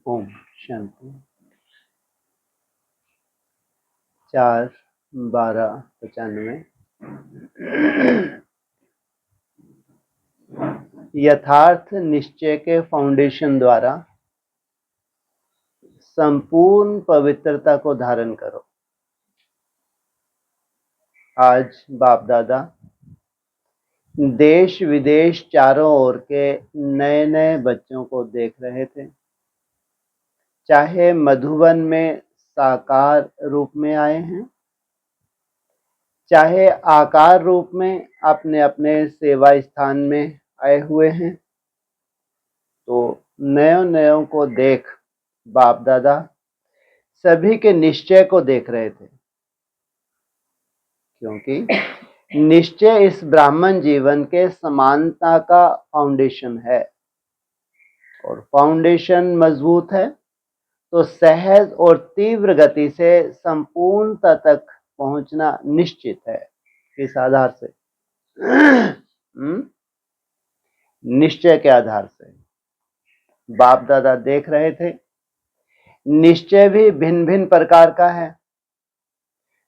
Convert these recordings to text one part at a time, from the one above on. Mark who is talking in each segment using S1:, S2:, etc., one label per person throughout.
S1: ओम शांति। 4/12/95। यथार्थ निश्चय के फाउंडेशन द्वारा संपूर्ण पवित्रता को धारण करो। आज बाप दादा देश विदेश चारों ओर के नए नए बच्चों को देख रहे थे, चाहे मधुबन में साकार रूप में आए हैं, चाहे आकार रूप में अपने अपने सेवा स्थान में आए हुए हैं। तो नयों नयों को देख बाप दादा सभी के निश्चय को देख रहे थे, क्योंकि निश्चय इस ब्राह्मण जीवन के समानता का फाउंडेशन है, और फाउंडेशन मजबूत है तो सहज और तीव्र गति से संपूर्णता तक पहुंचना निश्चित है। किस आधार से? निश्चय के आधार से। बाप दादा देख रहे थे निश्चय भी भिन्न भिन्न प्रकार का है।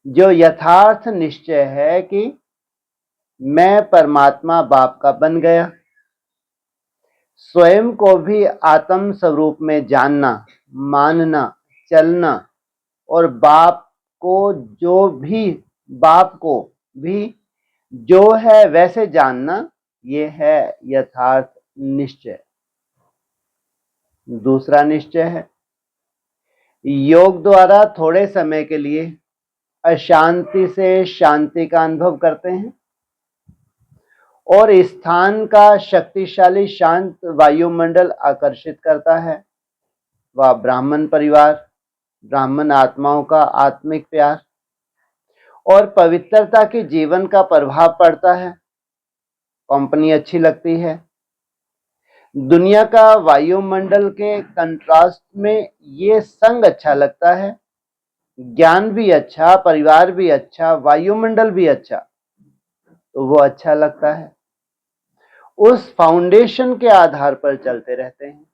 S1: जो यथार्थ निश्चय है कि मैं परमात्मा बाप का बन गया, स्वयं को भी आत्म स्वरूप में जानना, मानना, चलना, और बाप को भी जो है वैसे जानना, ये है यथार्थ निश्चय। दूसरा निश्चय है योग द्वारा थोड़े समय के लिए अशांति से शांति का अनुभव करते हैं, और स्थान का शक्तिशाली शांत वायुमंडल आकर्षित करता है। वह ब्राह्मण परिवार, ब्राह्मण आत्माओं का आत्मिक प्यार और पवित्रता के जीवन का प्रभाव पड़ता है। कंपनी अच्छी लगती है। दुनिया का वायुमंडल के कंट्रास्ट में ये संग अच्छा लगता है। ज्ञान भी अच्छा, परिवार भी अच्छा, वायुमंडल भी अच्छा, तो वो अच्छा लगता है। उस फाउंडेशन के आधार पर चलते रहते हैं।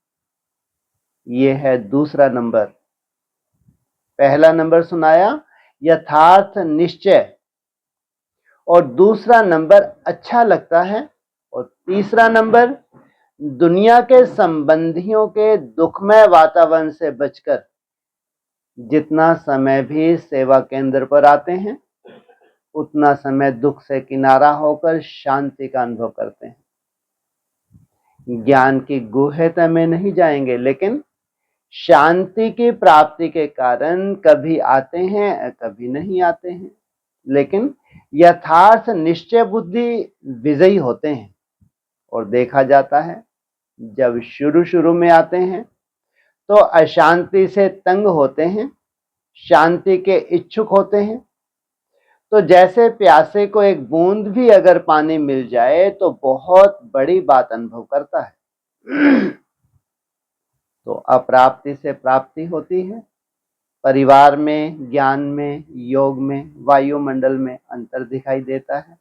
S1: ये है दूसरा नंबर। पहला नंबर सुनाया यथार्थ निश्चय, और दूसरा नंबर अच्छा लगता है, और तीसरा नंबर दुनिया के संबंधियों के दुखमय वातावरण से बचकर जितना समय भी सेवा केंद्र पर आते हैं, उतना समय दुख से किनारा होकर शांति का अनुभव करते हैं। ज्ञान की गुह्यता में नहीं जाएंगे, लेकिन शांति की प्राप्ति के कारण कभी आते हैं, कभी नहीं आते हैं, लेकिन यथार्थ निश्चय बुद्धि विजयी होते हैं। और देखा जाता है जब शुरू में आते हैं तो अशांति से तंग होते हैं, शांति के इच्छुक होते हैं। तो जैसे प्यासे को एक बूंद भी अगर पानी मिल जाए तो बहुत बड़ी बात अनुभव करता है। तो अप्राप्ति से प्राप्ति होती है। परिवार में, ज्ञान में, योग में, वायुमंडल में अंतर दिखाई देता है।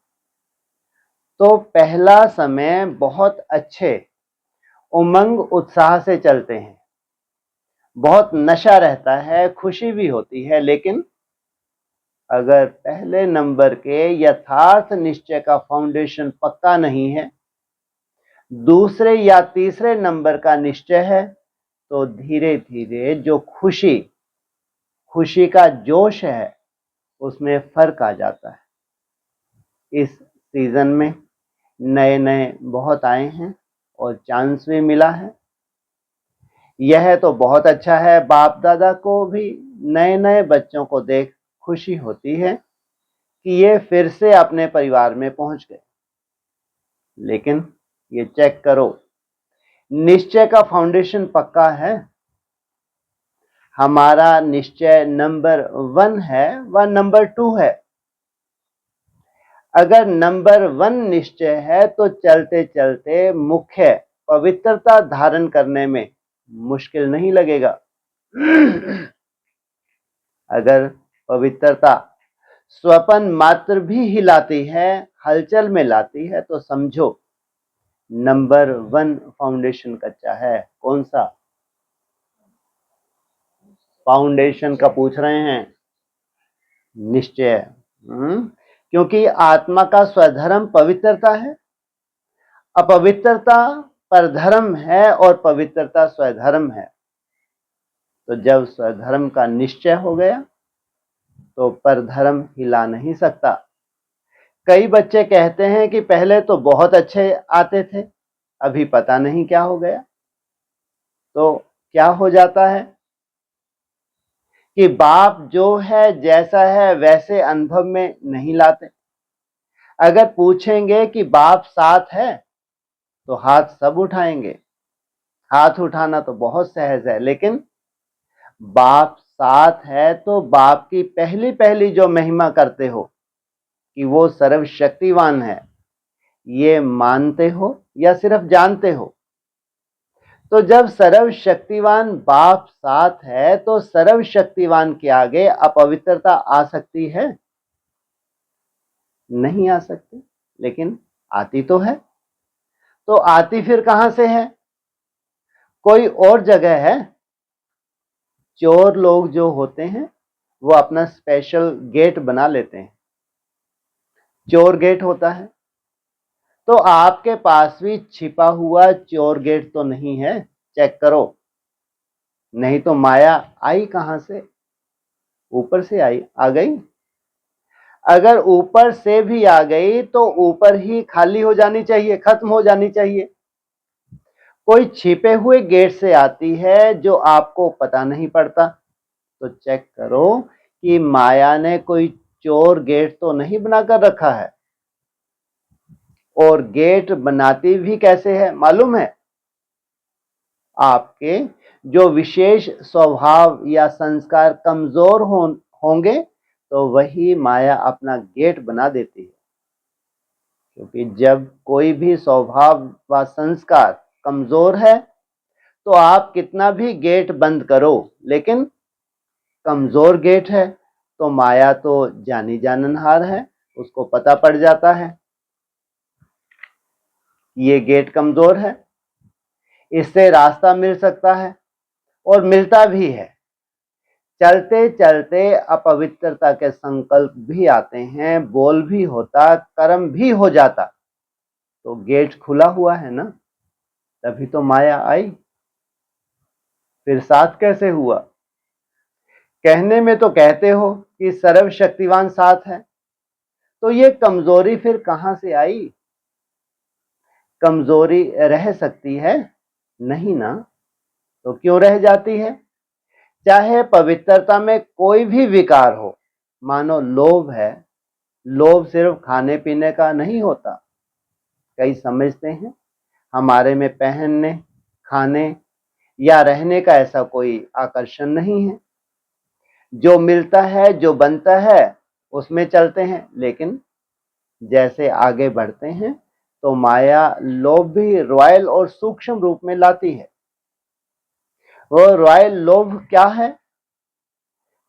S1: तो पहला समय बहुत अच्छे उमंग उत्साह से चलते हैं, बहुत नशा रहता है, खुशी भी होती है। लेकिन अगर पहले नंबर के यथार्थ निश्चय का फाउंडेशन पक्का नहीं है, दूसरे या तीसरे नंबर का निश्चय है, तो धीरे धीरे जो खुशी का जोश है उसमें फर्क आ जाता है। इस सीजन में नए नए बहुत आए हैं और चांस भी मिला है। यह तो बहुत अच्छा है। बाप दादा को भी नए नए बच्चों को देख खुशी होती है कि ये फिर से अपने परिवार में पहुंच गए। लेकिन ये चेक करो, निश्चय का फाउंडेशन पक्का है। हमारा निश्चय नंबर 1 है, वह नंबर 2 है। अगर नंबर 1 निश्चय है तो चलते चलते मुख्य पवित्रता धारण करने में मुश्किल नहीं लगेगा। अगर पवित्रता स्वपन मात्र भी हिलाती है, हलचल में लाती है, तो समझो नंबर 1 फाउंडेशन कच्चा है। कौन सा? फाउंडेशन का पूछ रहे हैं, निश्चय। क्योंकि आत्मा का स्वधर्म पवित्रता है, अपवित्रता परधर्म है और पवित्रता स्वधर्म है। तो जब स्वधर्म का निश्चय हो गया तो परधर्म हिला नहीं सकता। कई बच्चे कहते हैं कि पहले तो बहुत अच्छे आते थे, अभी पता नहीं क्या हो गया। तो क्या हो जाता है कि बाप जो है जैसा है वैसे अनुभव में नहीं लाते। अगर पूछेंगे कि बाप साथ है तो हाथ सब उठाएंगे। हाथ उठाना तो बहुत सहज है, लेकिन बाप साथ है तो बाप की पहली पहली जो महिमा करते हो कि वो सर्वशक्तिवान है, ये मानते हो या सिर्फ जानते हो? तो जब सर्वशक्तिवान बाप साथ है तो सर्वशक्तिवान के आगे अपवित्रता आ सकती है? नहीं आ सकती, लेकिन आती तो है। तो आती फिर कहां से है? कोई और जगह है। चोर लोग जो होते हैं वो अपना स्पेशल गेट बना लेते हैं, चोर गेट होता है। तो आपके पास भी छिपा हुआ चोर गेट तो नहीं है? चेक करो। नहीं तो माया आई कहां से? ऊपर से आई, आ गई। अगर ऊपर से भी आ गई तो ऊपर ही खाली हो जानी चाहिए, खत्म हो जानी चाहिए। कोई छिपे हुए गेट से आती है जो आपको पता नहीं पड़ता। तो चेक करो कि माया ने कोई चोर गेट तो नहीं बनाकर रखा है। और गेट बनाती भी कैसे है मालूम है? आपके जो विशेष स्वभाव या संस्कार कमजोर होंगे तो वही माया अपना गेट बना देती है। क्योंकि जब कोई भी स्वभाव व संस्कार कमजोर है तो आप कितना भी गेट बंद करो, लेकिन कमजोर गेट है तो माया तो जानी जाननहार है, उसको पता पड़ जाता है ये गेट कमजोर है, इससे रास्ता मिल सकता है और मिलता भी है। चलते चलते अपवित्रता के संकल्प भी आते हैं, बोल भी होता, कर्म भी हो जाता, तो गेट खुला हुआ है ना, तभी तो माया आई। फिर साथ कैसे हुआ? कहने में तो कहते हो कि सर्वशक्तिवान साथ है, तो ये कमजोरी फिर कहां से आई? कमजोरी रह सकती है? नहीं ना। तो क्यों रह जाती है? चाहे पवित्रता में कोई भी विकार हो, मानो लोभ है, लोभ सिर्फ खाने पीने का नहीं होता। कई समझते हैं हमारे में पहनने, खाने या रहने का ऐसा कोई आकर्षण नहीं है। जो मिलता है, जो बनता है, उसमें चलते हैं। लेकिन जैसे आगे बढ़ते हैं तो माया लोभ भी रॉयल और सूक्ष्म रूप में लाती है। वो रॉयल लोभ क्या है?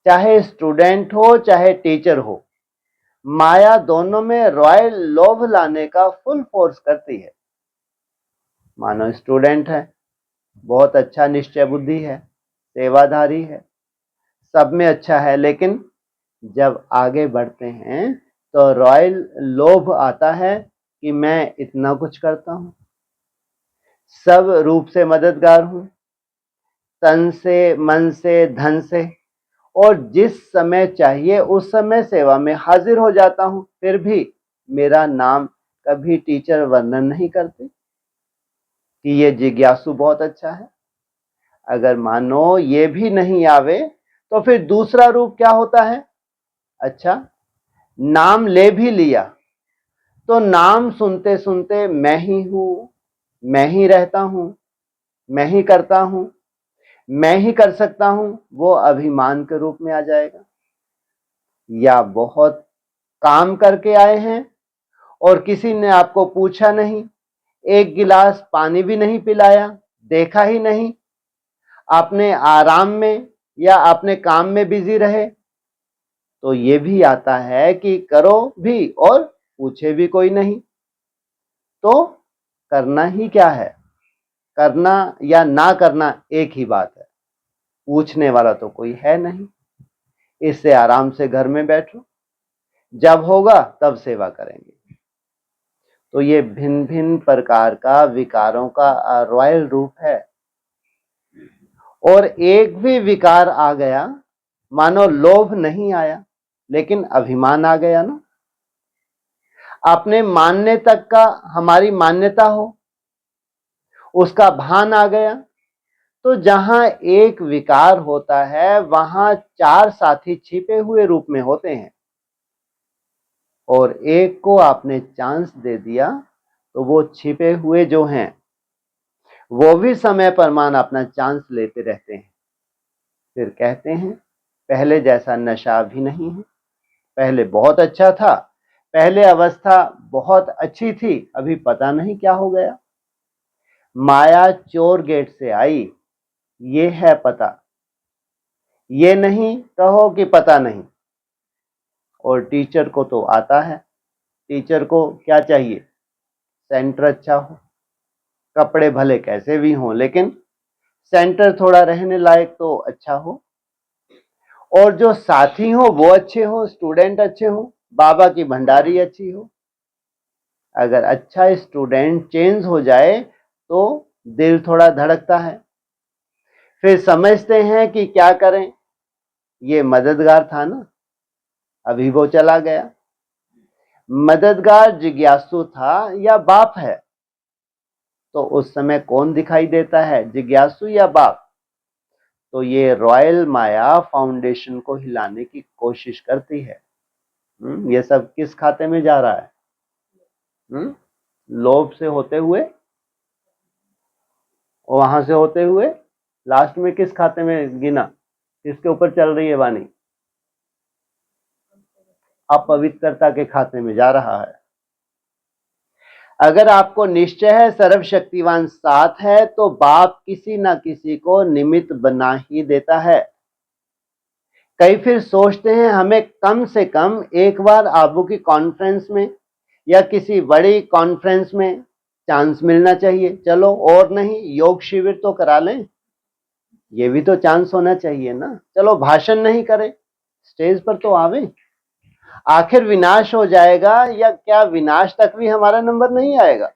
S1: चाहे स्टूडेंट हो चाहे टीचर हो, माया दोनों में रॉयल लोभ लाने का फुल फोर्स करती है। मानो स्टूडेंट है, बहुत अच्छा निश्चय बुद्धि है, सेवाधारी है, सब में अच्छा है, लेकिन जब आगे बढ़ते हैं तो रॉयल लोभ आता है कि मैं इतना कुछ करता हूं, सब रूप से मददगार हूं, तन से, मन से, धन से, और जिस समय चाहिए उस समय सेवा में हाजिर हो जाता हूं। फिर भी मेरा नाम कभी टीचर वर्णन नहीं करते कि ये जिज्ञासु बहुत अच्छा है। अगर मानो ये भी नहीं आवे तो फिर दूसरा रूप क्या होता है? अच्छा, नाम ले भी लिया तो नाम सुनते सुनते मैं ही हूं, मैं ही रहता हूं, मैं ही करता हूं, मैं ही कर सकता हूं, वो अभिमान के रूप में आ जाएगा। या बहुत काम करके आए हैं और किसी ने आपको पूछा नहीं, एक गिलास पानी भी नहीं पिलाया, देखा ही नहीं, आपने आराम में या अपने काम में बिजी रहे, तो ये भी आता है कि करो भी और पूछे भी कोई नहीं। तो करना ही क्या है? करना या ना करना एक ही बात है। पूछने वाला तो कोई है नहीं, इससे आराम से घर में बैठो, जब होगा तब सेवा करेंगे। तो ये भिन्न भिन्न प्रकार का विकारों का रॉयल रूप है। और एक भी विकार आ गया, मानो लोभ नहीं आया लेकिन अभिमान आ गया ना, अपने मानने तक का हमारी मान्यता हो, उसका भान आ गया, तो जहां एक विकार होता है वहां चार साथी छिपे हुए रूप में होते हैं, और एक को आपने चांस दे दिया तो वो छिपे हुए जो हैं वो भी समय पर मान अपना चांस लेते रहते हैं। फिर कहते हैं पहले जैसा नशा भी नहीं है, पहले बहुत अच्छा था, पहले अवस्था बहुत अच्छी थी, अभी पता नहीं क्या हो गया। माया चोर गेट से आई, ये है पता, ये नहीं कहो कि पता नहीं। और टीचर को तो आता है, टीचर को क्या चाहिए, सेंटर अच्छा हो, कपड़े भले कैसे भी हों लेकिन सेंटर थोड़ा रहने लायक तो अच्छा हो, और जो साथी हो वो अच्छे हो, स्टूडेंट अच्छे हो, बाबा की भंडारी अच्छी हो। अगर अच्छा स्टूडेंट चेंज हो जाए तो दिल थोड़ा धड़कता है, फिर समझते हैं कि क्या करें, ये मददगार था ना, अभी वो चला गया। मददगार जिज्ञासु था या बाप है, तो उस समय कौन दिखाई देता है, जिज्ञासु या बाप? तो ये रॉयल माया फाउंडेशन को हिलाने की कोशिश करती है। ये सब किस खाते में जा रहा है? लोभ से होते हुए, वहां से होते हुए लास्ट में किस खाते में गिना, किसके ऊपर चल रही है वाणी? अपवित्रता के खाते में जा रहा है। अगर आपको निश्चय है सर्वशक्तिवान साथ है तो बाप किसी ना किसी को निमित्त बना ही देता है। कई फिर सोचते हैं हमें कम से कम एक बार आबू की कॉन्फ्रेंस में या किसी बड़ी कॉन्फ्रेंस में चांस मिलना चाहिए, चलो और नहीं योग शिविर तो करा लें, ये भी तो चांस होना चाहिए ना। चलो भाषण नहीं करें, स्टेज पर तो आवे। आखिर विनाश हो जाएगा या क्या विनाश तक भी हमारा नंबर नहीं आएगा?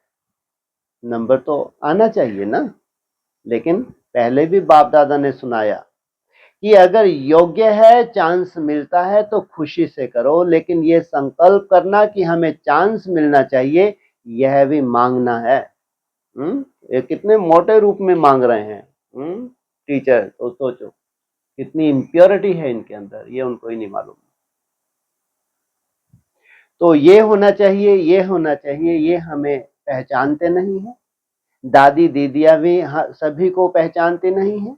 S1: नंबर तो आना चाहिए ना। लेकिन पहले भी बाप दादा ने सुनाया कि अगर योग्य है, चांस मिलता है तो खुशी से करो, लेकिन ये संकल्प करना कि हमें चांस मिलना चाहिए, यह भी मांगना है। ये कितने मोटे रूप में मांग रहे हैं टीचर, तो सोचो कितनी इम्प्योरिटी है इनके अंदर, ये उनको ही नहीं मालूम। तो ये होना चाहिए, ये होना चाहिए, ये हमें पहचानते नहीं है। दादी दीदियां भी सभी को पहचानते नहीं है,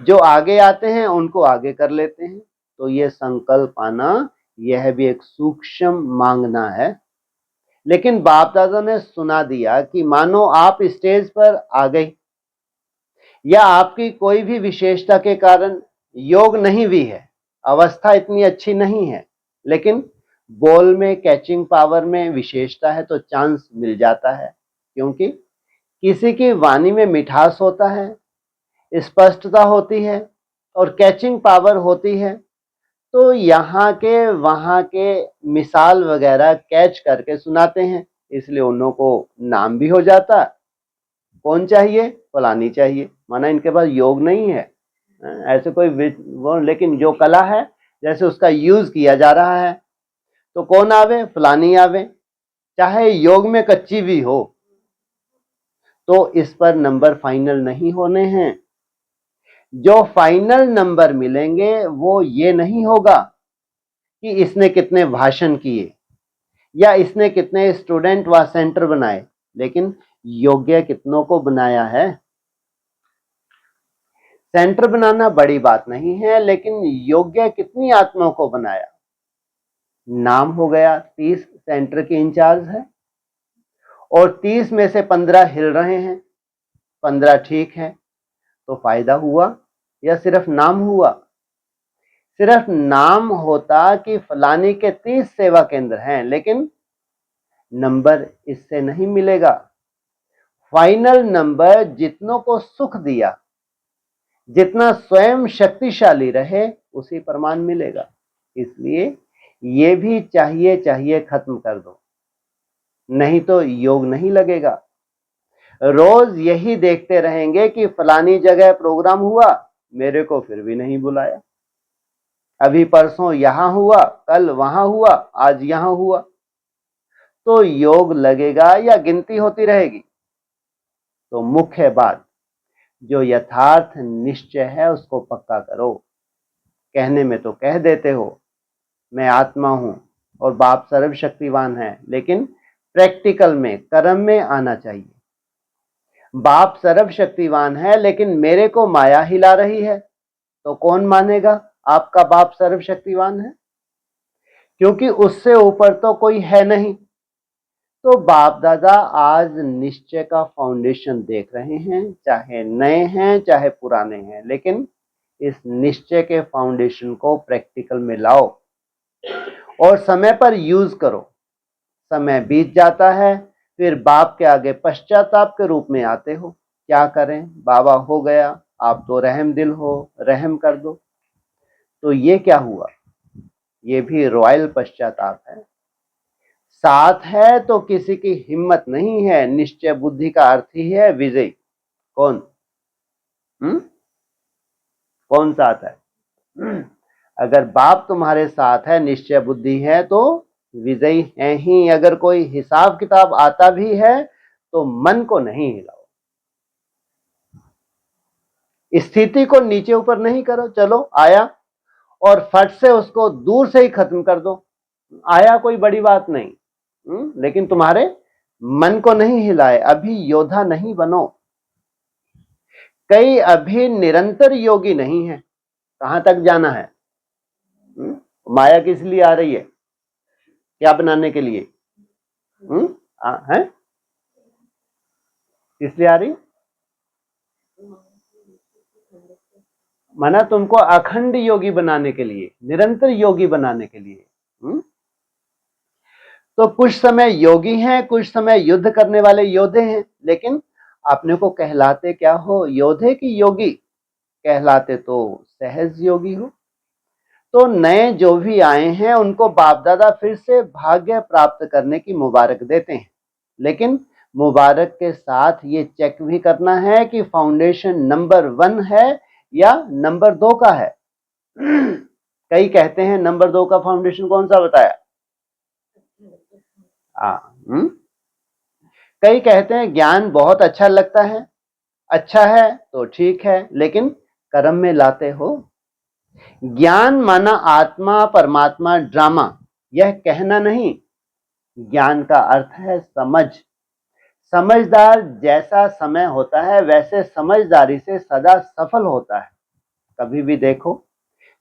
S1: जो आगे आते हैं उनको आगे कर लेते हैं। तो ये संकल्प आना, यह भी एक सूक्ष्म मांगना है। लेकिन बाप दादा ने सुना दिया कि मानो आप स्टेज पर आ गई या आपकी कोई भी विशेषता के कारण योग नहीं भी है, अवस्था इतनी अच्छी नहीं है, लेकिन बोल में कैचिंग पावर में विशेषता है तो चांस मिल जाता है। क्योंकि किसी की वाणी में मिठास होता है, स्पष्टता होती है और कैचिंग पावर होती है, तो यहाँ के वहाँ के मिसाल वगैरह कैच करके सुनाते हैं, इसलिए उन्हों को नाम भी हो जाता। कौन चाहिए? फलानी चाहिए, माना इनके पास योग नहीं है, ऐसे कोई वो, लेकिन जो कला है जैसे उसका यूज किया जा रहा है तो कौन आवे? फलानी आवे, चाहे योग में कच्ची भी हो। तो इस पर नंबर फाइनल नहीं होने हैं। जो फाइनल नंबर मिलेंगे वो ये नहीं होगा कि इसने कितने भाषण किए या इसने कितने स्टूडेंट व सेंटर बनाए, लेकिन योग्य कितनों को बनाया है। सेंटर बनाना बड़ी बात नहीं है, लेकिन योग्य कितनी आत्माओं को बनाया। नाम हो गया 30 सेंटर के इंचार्ज है और 30 में से 15 हिल रहे हैं, 15 ठीक है, तो फायदा हुआ या सिर्फ नाम हुआ? सिर्फ नाम होता कि फलानी के 30 सेवा केंद्र हैं, लेकिन नंबर इससे नहीं मिलेगा। फाइनल नंबर जितनों को सुख दिया, जितना स्वयं शक्तिशाली रहे उसी प्रमाण मिलेगा। इसलिए ये भी चाहिए चाहिए खत्म कर दो, नहीं तो योग नहीं लगेगा। रोज यही देखते रहेंगे कि फलानी जगह प्रोग्राम हुआ, मेरे को फिर भी नहीं बुलाया, अभी परसों यहां हुआ, कल वहां हुआ, आज यहां हुआ, तो योग लगेगा या गिनती होती रहेगी? तो मुख्य बात, जो यथार्थ निश्चय है उसको पक्का करो। कहने में तो कह देते हो मैं आत्मा हूं और बाप सर्वशक्तिवान है, लेकिन प्रैक्टिकल में, कर्म में आना चाहिए। बाप सर्वशक्तिवान है लेकिन मेरे को माया हिला रही है, तो कौन मानेगा आपका बाप सर्वशक्तिवान है? क्योंकि उससे ऊपर तो कोई है नहीं। तो बाप दादा आज निश्चय का फाउंडेशन देख रहे हैं, चाहे नए हैं चाहे पुराने हैं, लेकिन इस निश्चय के फाउंडेशन को प्रैक्टिकल में लाओ और समय पर यूज करो। समय बीत जाता है, फिर बाप के आगे पश्चाताप के रूप में आते हो, क्या करें बाबा, हो गया, आप तो रहम दिल हो, रहम कर दो। तो ये क्या हुआ? ये भी रॉयल पश्चाताप है। साथ है तो किसी की हिम्मत नहीं है। निश्चय बुद्धि का अर्थ ही है विजय। कौन? कौन साथ है? अगर बाप तुम्हारे साथ है, निश्चय बुद्धि है, तो विजयी है ही। अगर कोई हिसाब किताब आता भी है तो मन को नहीं हिलाओ, स्थिति को नीचे ऊपर नहीं करो। चलो आया और फट से उसको दूर से ही खत्म कर दो, आया कोई बड़ी बात नहीं। लेकिन तुम्हारे मन को नहीं हिलाए, अभी योद्धा नहीं बनो। कई अभी निरंतर योगी नहीं है। कहां तक जाना है? माया किस लिए आ रही है? क्या बनाने के लिए? है किस लिए आ रही? माना तुमको अखंड योगी बनाने के लिए, निरंतर योगी बनाने के लिए। तो कुछ समय योगी हैं, कुछ समय युद्ध करने वाले योद्धे हैं, लेकिन अपने को कहलाते क्या हो? योद्धे की योगी? कहलाते तो सहज योगी हो। तो नए जो भी आए हैं उनको बाप दादा फिर से भाग्य प्राप्त करने की मुबारक देते हैं, लेकिन मुबारक के साथ ये चेक भी करना है कि फाउंडेशन नंबर 1 है या नंबर 2 का है। कई कहते हैं नंबर 2 का फाउंडेशन कौन सा बताया? कई कहते हैं ज्ञान बहुत अच्छा लगता है, अच्छा है तो ठीक है, लेकिन कर्म में लाते हो। ज्ञान माना आत्मा परमात्मा ड्रामा, यह कहना नहीं। ज्ञान का अर्थ है समझ। समझदार जैसा समय होता है वैसे समझदारी से सदा सफल होता है। कभी भी देखो,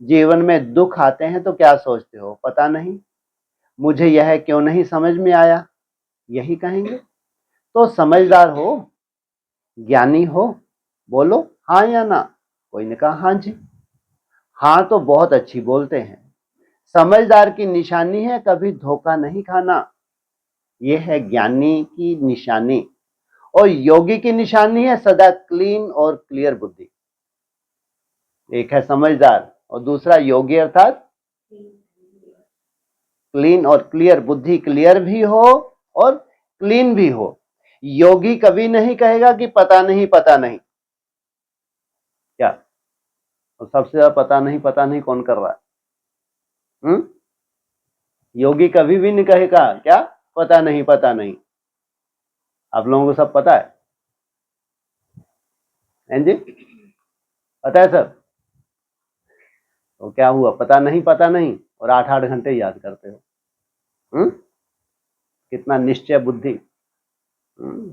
S1: जीवन में दुख आते हैं तो क्या सोचते हो? पता नहीं, मुझे यह क्यों नहीं समझ में आया, यही कहेंगे। तो समझदार हो, ज्ञानी हो, बोलो हाँ या ना। कोई ने कहा हाँ जी। हाँ तो बहुत अच्छी बोलते हैं। समझदार की निशानी है कभी धोखा नहीं खाना, यह है ज्ञानी की निशानी। और योगी की निशानी है सदा क्लीन और क्लियर बुद्धि। एक है समझदार और दूसरा योगी, अर्थात क्लीन और क्लियर। बुद्धि क्लियर भी हो और क्लीन भी हो। योगी कभी नहीं कहेगा कि पता नहीं पता नहीं। क्या? और सबसे ज्यादा पता नहीं कौन कर रहा है? योगी कभी भी नहीं कहेगा क्या पता नहीं पता नहीं। आप लोगों को सब पता है जी? पता है सब? तो क्या हुआ? पता नहीं और 8-8 घंटे याद करते हो। कितना निश्चय बुद्धि।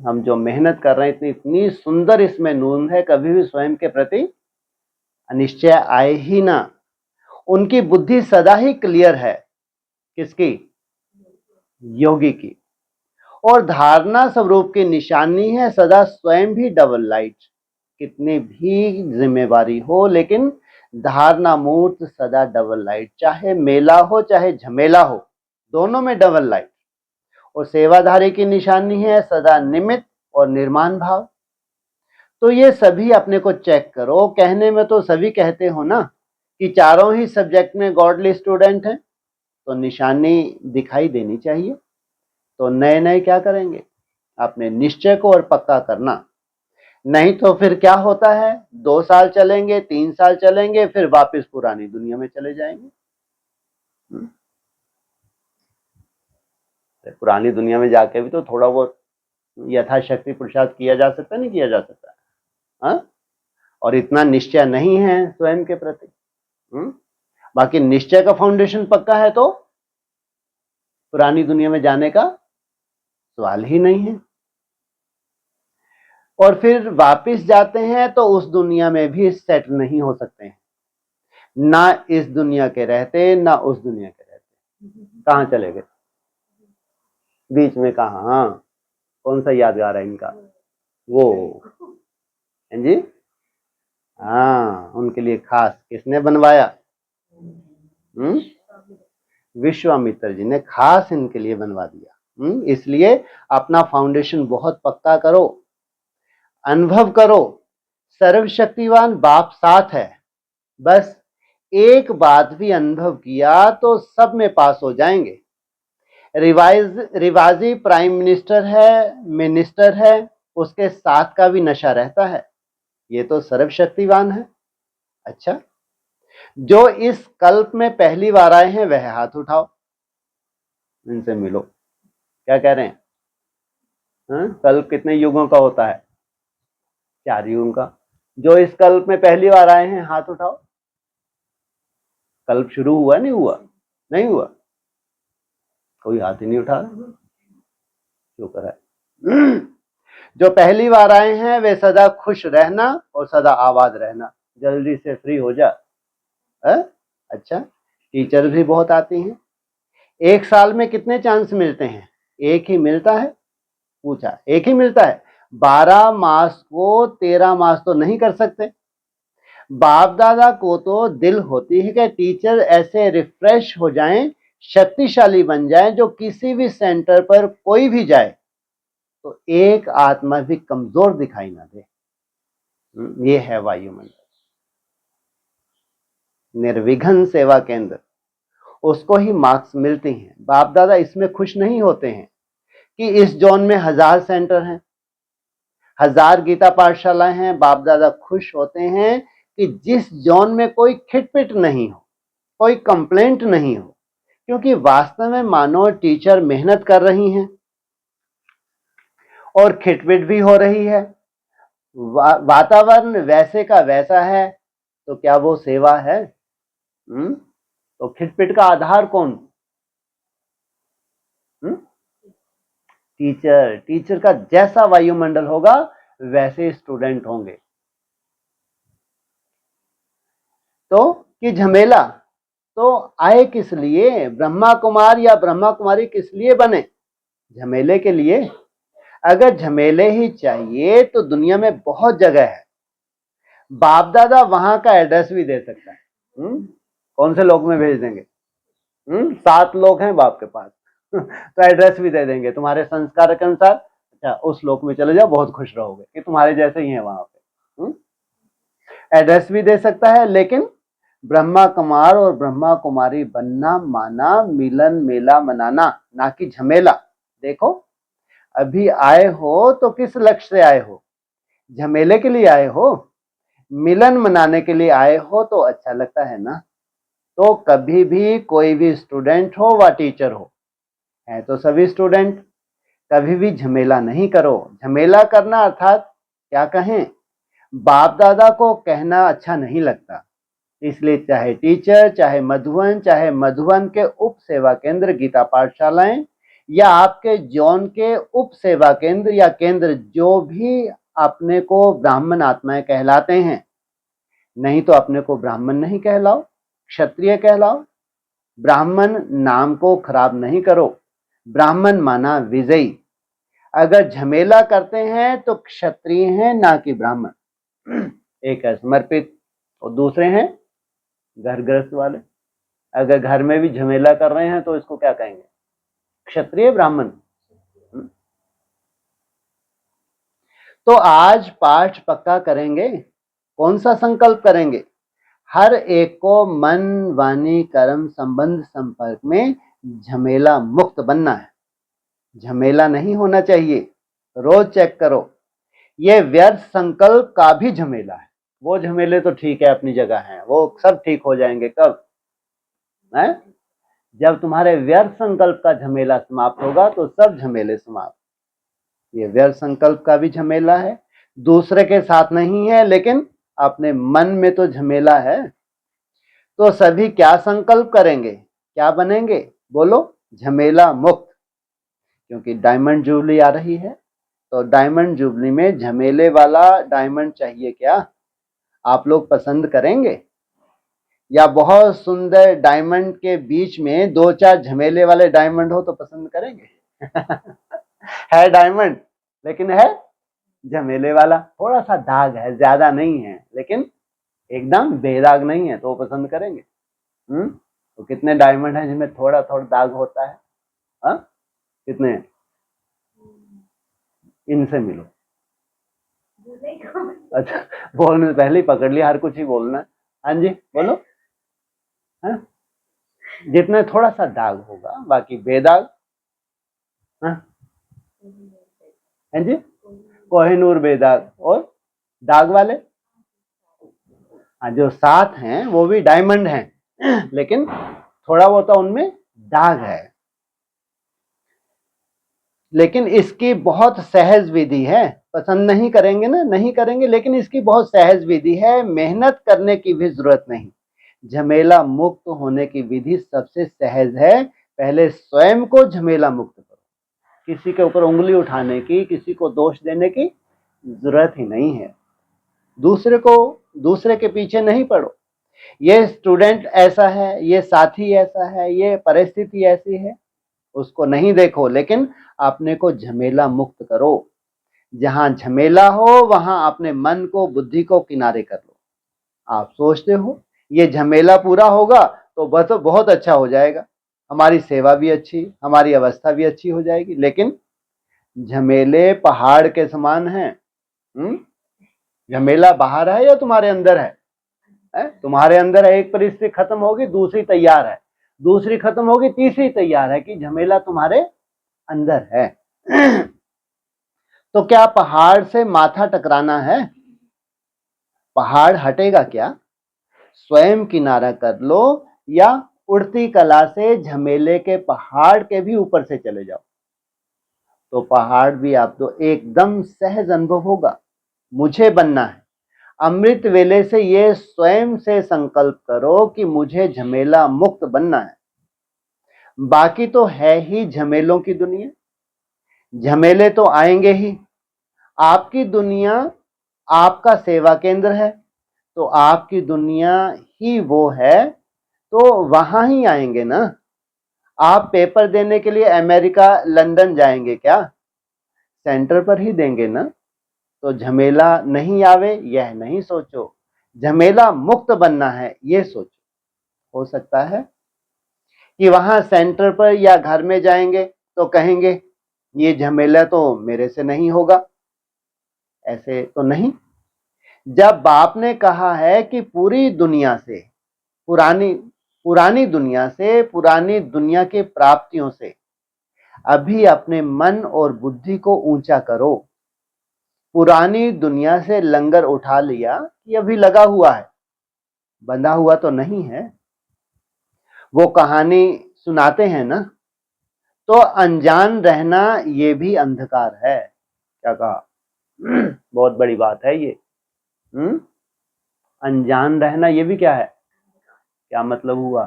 S1: हम जो मेहनत कर रहे हैं इतनी सुंदर इसमें नून है, कभी भी स्वयं के प्रति अनिश्चय आए ही ना। उनकी बुद्धि सदा ही क्लियर है। किसकी? योगी की। और धारणा स्वरूप की निशानी है सदा स्वयं भी डबल लाइट। कितनी भी जिम्मेवारी हो, लेकिन धारणा मूर्त सदा डबल लाइट। चाहे मेला हो चाहे झमेला हो, दोनों में डबल लाइट। और सेवाधारी की निशानी है सदा निमित्त और निर्माण भाव। तो ये सभी अपने को चेक करो। कहने में तो सभी कहते हो ना कि चारों ही सब्जेक्ट में गॉडली स्टूडेंट हैं, तो निशानी दिखाई देनी चाहिए। तो नए नए क्या करेंगे, अपने निश्चय को और पक्का करना। नहीं तो फिर क्या होता है, 2 साल चलेंगे, 3 साल चलेंगे, फिर वापस पुरानी दुनिया में चले जाएंगे। पुरानी दुनिया में जाके भी तो थोड़ा बहुत यथाशक्ति पुरुषार्थ किया जा सकता है, नहीं किया जा सकता? हाँ, और इतना निश्चय नहीं है स्वयं के प्रति। बाकी निश्चय का फाउंडेशन पक्का है तो पुरानी दुनिया में जाने का सवाल ही नहीं है। और फिर वापस जाते हैं तो उस दुनिया में भी सेट नहीं हो सकते हैं, ना इस दुनिया के रहते ना उस दुनिया के रहते। कहां चले गए बीच में? कहां? हाँ, कौन सा यादगार है इनका? वो हैं जी, हाँ, उनके लिए खास किसने बनवाया? विश्वामित्र जी ने खास इनके लिए बनवा दिया। इसलिए अपना फाउंडेशन बहुत पक्का करो, अनुभव करो, सर्वशक्तिवान बाप साथ है। बस एक बात भी अनुभव किया तो सब में पास हो जाएंगे। रिवाजी प्राइम मिनिस्टर है, उसके साथ का भी नशा रहता है। ये तो सर्वशक्तिवान है। अच्छा, जो इस कल्प में पहली बार आए हैं वह हाथ उठाओ, इनसे मिलो। क्या कह रहे हैं? कल्प कितने युगों का होता है? 4 युगों का। जो इस कल्प में पहली बार आए हैं हाथ उठाओ। कल्प शुरू हुआ नहीं हुआ? नहीं हुआ, कोई हाथ ही नहीं उठा रहा। शुक्र है। जो पहली बार आए हैं वे सदा खुश रहना और सदा आबाद रहना। जल्दी से फ्री हो जा। अच्छा, टीचर भी बहुत आती हैं। 1 साल में कितने चांस मिलते हैं? एक ही मिलता है। पूछा, एक ही मिलता है? 12 मास को 13 मास तो नहीं कर सकते। बाप दादा को तो दिल होती है कि टीचर ऐसे रिफ्रेश हो जाएं, शक्तिशाली बन जाएं, जो किसी भी सेंटर पर कोई भी जाए तो एक आत्मा भी कमजोर दिखाई ना दे। ये है वायुमंडल, निर्विघ्न सेवा केंद्र। उसको ही मार्क्स मिलते हैं। बाप दादा इसमें खुश नहीं होते हैं कि इस जोन में 1000 सेंटर हैं, 1000 गीता पाठशालाएं हैं। बाप दादा खुश होते हैं कि जिस जोन में कोई खिटपिट नहीं हो, कोई कंप्लेंट नहीं हो, क्योंकि वास्तव में मानो टीचर मेहनत कर रही हैं और खिटपिट भी हो रही है, वातावरण वैसे का वैसा है, तो क्या वो सेवा है? तो खिटपिट का आधार कौन? टीचर का जैसा वायुमंडल होगा वैसे स्टूडेंट होंगे। तो कि झमेला तो आए किस लिए? ब्रह्मा कुमार या ब्रह्मा कुमारी किस लिए बने? झमेले के लिए। अगर झमेले ही चाहिए तो दुनिया में बहुत जगह है। बाप दादा वहां का एड्रेस भी दे सकता है। कौन से लोग में भेज देंगे? 7 लोग हैं बाप के पास। तो एड्रेस भी दे देंगे तुम्हारे संस्कार के अनुसार। अच्छा, उस लोक में चले जाओ, बहुत खुश रहोगे कि तुम्हारे जैसे ही है वहां पे। एड्रेस भी दे सकता है। लेकिन ब्रह्मा कुमार और ब्रह्मा कुमारी बनना माना मिलन मेला मनाना, ना कि झमेला। देखो, अभी आए हो तो किस लक्ष्य से आए हो? झमेले के लिए आए हो? मिलन मनाने के लिए आए हो तो अच्छा लगता है ना। तो कभी भी कोई भी स्टूडेंट हो व टीचर हो, है तो सभी स्टूडेंट, कभी भी झमेला नहीं करो। झमेला करना अर्थात क्या कहें, बाप दादा को कहना अच्छा नहीं लगता। इसलिए चाहे टीचर, चाहे मधुवन के उप सेवा केंद्र गीता पाठशालाएं, या आपके जोन के उप सेवा केंद्र या केंद्र, जो भी अपने को ब्राह्मण आत्माएं कहलाते हैं, नहीं तो अपने को ब्राह्मण नहीं कहलाओ, क्षत्रिय कहलाओ। ब्राह्मण नाम को खराब नहीं करो। ब्राह्मण माना विजयी। अगर झमेला करते हैं तो क्षत्रिय हैं, ना कि ब्राह्मण। एक है समर्पित और दूसरे हैं घर गृहस्थ वाले। अगर घर में भी झमेला कर रहे हैं तो इसको क्या कहेंगे? क्षत्रिय, ब्राह्मण। तो आज पाठ पक्का करेंगे। कौन सा संकल्प करेंगे? हर एक को मन वाणी कर्म संबंध संपर्क में झमेला मुक्त बनना है। झमेला नहीं होना चाहिए। रोज चेक करो। ये व्यर्थ संकल्प का भी झमेला है। वो झमेले तो ठीक है, अपनी जगह हैं, वो सब ठीक हो जाएंगे। कब है? जब तुम्हारे व्यर्थ संकल्प का झमेला समाप्त होगा तो सब झमेले समाप्त। ये व्यर्थ संकल्प का भी झमेला है, दूसरे के साथ नहीं है, लेकिन अपने मन में तो झमेला है। तो सभी क्या संकल्प करेंगे, क्या बनेंगे? बोलो, झमेला मुक्त। क्योंकि डायमंड जुबली आ रही है, तो डायमंड जुबली में झमेले वाला डायमंड चाहिए क्या? आप लोग पसंद करेंगे? या बहुत सुंदर डायमंड के बीच में दो चार झमेले वाले डायमंड हो तो पसंद करेंगे? है डायमंड, लेकिन है झमेले वाला, थोड़ा सा दाग है, ज्यादा नहीं है, लेकिन एकदम बेदाग नहीं है, तो वो पसंद करेंगे। तो कितने डायमंड हैं जिनमें थोड़ा थोड़ा दाग होता है? हाँ, कितने हैं? इनसे मिलो। अच्छा, बोलने से पहले ही पकड़ लिया, हर कुछ ही बोलना है। हाँ जी, बोलो। हाँ, जितना थोड़ा सा दाग होगा, बाकी बेदाग। हाँ जी, कोहिनूर बेदाग। और दाग वाले, हाँ, जो 7 हैं वो भी डायमंड हैं, लेकिन थोड़ा बहुत उनमें दाग है। लेकिन इसकी बहुत सहज विधि है। पसंद नहीं करेंगे ना, नहीं करेंगे, लेकिन इसकी बहुत सहज विधि है, मेहनत करने की भी जरूरत नहीं। झमेला मुक्त होने की विधि सबसे सहज है। पहले स्वयं को झमेला मुक्त करो। किसी के ऊपर उंगली उठाने की, किसी को दोष देने की जरूरत ही नहीं है। दूसरे के पीछे नहीं पड़ो। ये स्टूडेंट ऐसा है, ये साथी ऐसा है, ये परिस्थिति ऐसी है, उसको नहीं देखो, लेकिन अपने को झमेला मुक्त करो। जहां झमेला हो वहां अपने मन को, बुद्धि को किनारे कर लो। आप सोचते हो ये झमेला पूरा होगा तो बस बहुत अच्छा हो जाएगा, हमारी सेवा भी अच्छी, हमारी अवस्था भी अच्छी हो जाएगी। लेकिन झमेले पहाड़ के समान हैं। झमेला बाहर है या तुम्हारे अंदर है? तुम्हारे अंदर है, एक परिस्थिति खत्म होगी दूसरी तैयार है, दूसरी खत्म होगी तीसरी तैयार है, कि झमेला तुम्हारे अंदर है। तो क्या पहाड़ से माथा टकराना है? पहाड़ हटेगा क्या? स्वयं किनारा कर लो, या उड़ती कला से झमेले के पहाड़ के भी ऊपर से चले जाओ, तो पहाड़ भी आपको एकदम सहज अनुभव होगा। मुझे बनना है। अमृत वेले से ये स्वयं से संकल्प करो कि मुझे झमेला मुक्त बनना है। बाकी तो है ही झमेलों की दुनिया, झमेले तो आएंगे ही। आपकी दुनिया आपका सेवा केंद्र है, तो आपकी दुनिया ही वो है, तो वहां ही आएंगे ना। आप पेपर देने के लिए अमेरिका, लंदन जाएंगे क्या? सेंटर पर ही देंगे ना। तो झमेला नहीं आवे यह नहीं सोचो, झमेला मुक्त बनना है ये सोचो। हो सकता है कि वहां सेंटर पर या घर में जाएंगे तो कहेंगे ये झमेला तो मेरे से नहीं होगा। ऐसे तो नहीं। जब बाप ने कहा है कि पूरी दुनिया से, पुरानी पुरानी दुनिया से, पुरानी दुनिया की प्राप्तियों से अभी अपने मन और बुद्धि को ऊंचा करो। पुरानी दुनिया से लंगर उठा लिया कि अभी लगा हुआ है, बंधा हुआ तो नहीं है। वो कहानी सुनाते हैं ना, तो अनजान रहना ये भी अंधकार है। क्या कहा? बहुत बड़ी बात है ये। अनजान रहना ये भी क्या है? क्या मतलब हुआ?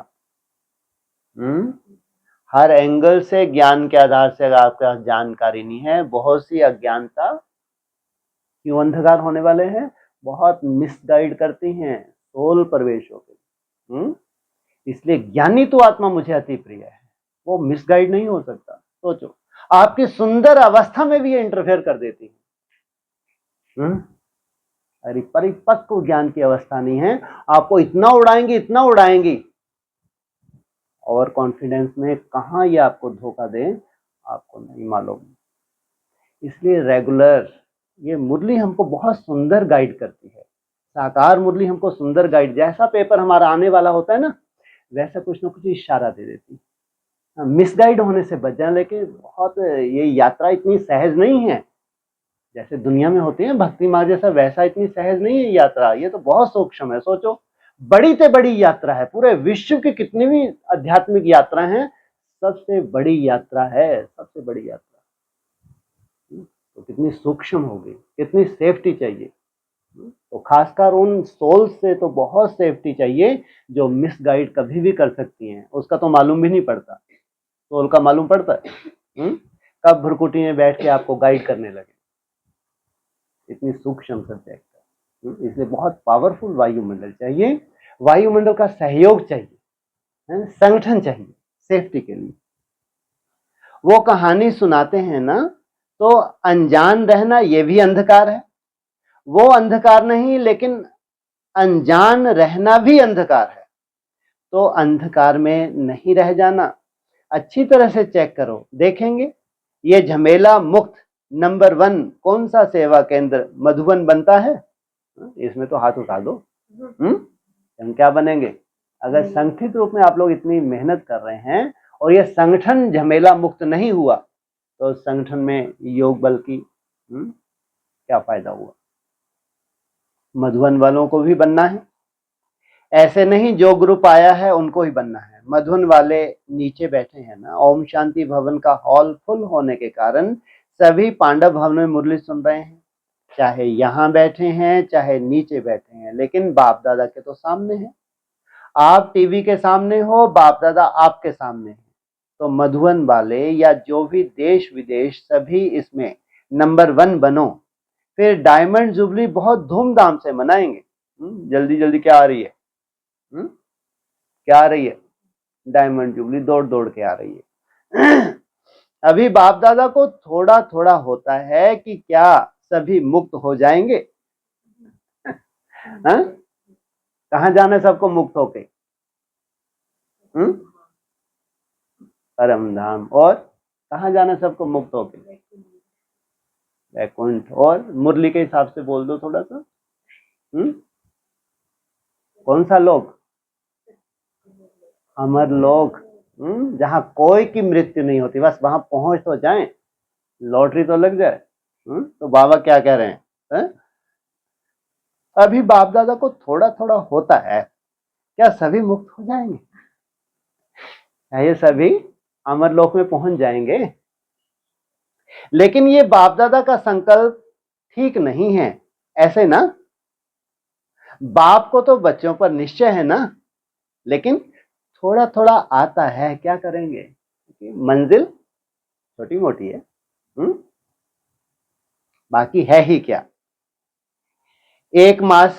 S1: हर एंगल से ज्ञान के आधार से अगर आपके पास जानकारी नहीं है, बहुत सी अज्ञानता, क्यों अंधकार होने वाले हैं? बहुत मिसगाइड करती हैं सोल प्रवेशों के। इसलिए ज्ञानी तो आत्मा मुझे अति प्रिय है, वो मिसगाइड नहीं हो सकता। सोचो, आपकी सुंदर अवस्था में भी ये इंटरफेयर कर देती है। अरे परिपक्व ज्ञान की अवस्था नहीं है, आपको इतना उड़ाएंगी, इतना उड़ाएंगी, और कॉन्फिडेंस में कहां ये आपको धोखा दें आपको नहीं मालूम। इसलिए रेगुलर ये मुरली हमको बहुत सुंदर गाइड करती है। साकार मुरली हमको सुंदर गाइड, जैसा पेपर हमारा आने वाला होता है ना, वैसा कुछ ना कुछ इशारा दे देती है। मिसगाइड होने से बच जाए, लेकिन बहुत ये यात्रा इतनी सहज नहीं है जैसे दुनिया में होती है भक्ति मार्ग जैसा, वैसा इतनी सहज नहीं है यात्रा। ये तो बहुत सूक्ष्म है। सोचो, बड़ी से बड़ी यात्रा है, पूरे विश्व की कितनी भी आध्यात्मिक यात्रा है, सबसे बड़ी यात्रा है, सबसे बड़ी यात्रा। तो कितनी सूक्ष्म होगी, कितनी सेफ्टी चाहिए। तो खासकर उन सोल्स से तो बहुत सेफ्टी चाहिए जो मिसगाइड कभी भी कर सकती हैं। उसका तो मालूम भी नहीं पड़ता, सोल का मालूम पड़ता है कब भ्रुकुटी में बैठ के आपको गाइड करने लगे। इतनी सूक्ष्म सब्जेक्ट है, इसलिए बहुत पावरफुल वायुमंडल चाहिए, वायुमंडल का सहयोग चाहिए, संगठन चाहिए सेफ्टी के लिए। वो कहानी सुनाते हैं ना, तो अनजान रहना ये भी अंधकार है। वो अंधकार नहीं, लेकिन अनजान रहना भी अंधकार है। तो अंधकार में नहीं रह जाना, अच्छी तरह से चेक करो, देखेंगे ये झमेला मुक्त नंबर 1 कौन सा सेवा केंद्र मधुबन बनता है। इसमें तो हाथ उठा दो। हम क्या बनेंगे अगर संगठित रूप में आप लोग इतनी मेहनत कर रहे हैं और ये संगठन झमेला मुक्त नहीं हुआ, तो संगठन में योग बल की क्या फायदा हुआ। मधुबन वालों को भी बनना है, ऐसे नहीं जो ग्रुप आया है उनको ही बनना है। मधुबन वाले नीचे बैठे हैं ना, ओम शांति भवन का हॉल फुल होने के कारण सभी पांडव भवन में मुरली सुन रहे हैं, चाहे यहां बैठे हैं चाहे नीचे बैठे हैं, लेकिन बाप दादा के तो सामने है। आप टीवी के सामने हो, बाप दादा आपके सामने है। तो मधुबन वाले या जो भी देश विदेश सभी इसमें नंबर 1 बनो, फिर डायमंड जुबली बहुत धूमधाम से मनाएंगे। जल्दी जल्दी क्या आ रही है, क्या आ रही है, डायमंड जुबली दौड़ दौड़ के आ रही है। अभी बाप दादा को थोड़ा थोड़ा होता है कि क्या सभी मुक्त हो जाएंगे। कहां जाना है सबको मुक्त होके, परम धाम। और कहां जाना है सबको मुक्त होके, वैकुंठ। और मुरली के हिसाब से बोल दो थोड़ा सा, कौन सा लोक, अमर लोक, जहां कोई की मृत्यु नहीं होती, बस वहां पहुंच तो जाएं, लॉटरी तो लग जाए। तो बाबा क्या कह रहे हैं, अभी बाप दादा को थोड़ा थोड़ा होता है, क्या सभी मुक्त हो जाएंगे, क्या ये सभी अमर लोक में पहुंच जाएंगे। लेकिन ये बाप दादा का संकल्प ठीक नहीं है ऐसे ना। बाप को तो बच्चों पर निश्चय है ना, लेकिन थोड़ा थोड़ा आता है, क्या करेंगे, मंजिल छोटी मोटी है। बाकी है ही क्या। 1 मास,